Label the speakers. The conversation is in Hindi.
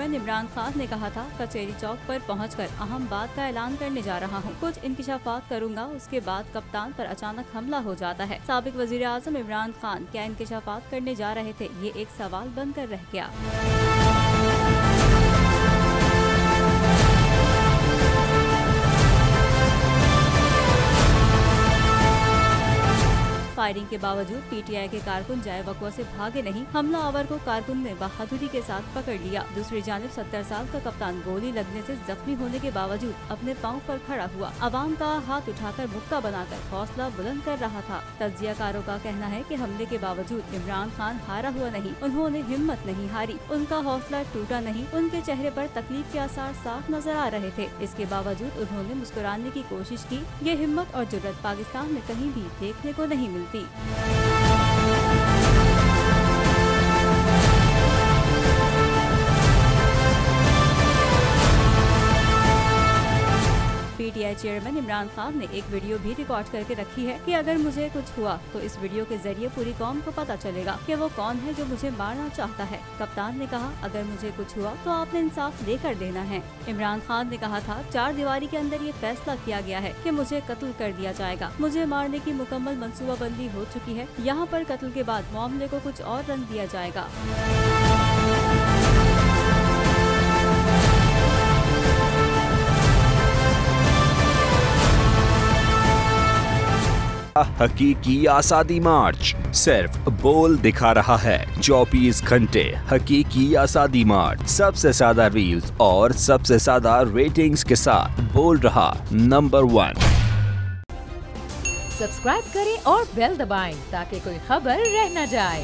Speaker 1: चेयरमैन इमरान खान ने कहा था, कचेरी चौक पर पहुंचकर अहम बात का ऐलान करने जा रहा हूं। कुछ इंकिशाफात करूंगा, उसके बाद कप्तान पर अचानक हमला हो जाता है। साबिक वजीर आजम इमरान खान क्या इंकिशाफात करने जा रहे थे, ये एक सवाल बनकर रह गया। फायरिंग के बावजूद पीटीआई के कारकुन जाए वक़्वा से भागे नहीं। हमला आवर को कारकुन ने बहादुरी के साथ पकड़ लिया। दूसरी जानिब 70 साल का कप्तान गोली लगने से जख्मी होने के बावजूद अपने पांव पर खड़ा हुआ। अवाम का हाथ उठाकर मुक्का बनाकर हौसला बुलंद कर रहा था। तज्जियाकारों का कहना है कि हमले के बावजूद इमरान खान हारा हुआ नहीं, उन्होंने हिम्मत नहीं हारी, उनका हौसला टूटा नहीं। उनके चेहरे पर तकलीफ के आसार साफ नजर आ रहे थे। इसके बावजूद उन्होंने मुस्कुराने की कोशिश की। ये हिम्मत और जुर्रत पाकिस्तान में कहीं भी देखने को नहीं मिलती। पीटीआई चेयरमैन इमरान खान ने एक वीडियो भी रिकॉर्ड करके रखी है कि अगर मुझे कुछ हुआ तो इस वीडियो के जरिए पूरी कौम को पता चलेगा कि वो कौन है जो मुझे मारना चाहता है। कप्तान ने कहा, अगर मुझे कुछ हुआ तो आपने इंसाफ देकर देना है। इमरान खान ने कहा था, 4 दीवारी के अंदर ये फैसला किया गया है कि मुझे कत्ल कर दिया जाएगा। मुझे मारने की मुकम्मल मंसूबाबंदी हो चुकी है। यहाँ पर कत्ल के बाद मामले को कुछ और रंग दिया जाएगा।
Speaker 2: हकीकी आज़ादी मार्च सिर्फ बोल दिखा रहा है। 24 घंटे हकीकी आज़ादी मार्च सबसे ज्यादा रील्स और सबसे ज्यादा रेटिंग्स के साथ बोल रहा नंबर 1।
Speaker 3: सब्सक्राइब करें और बेल दबाएं ताकि कोई खबर रह न जाए।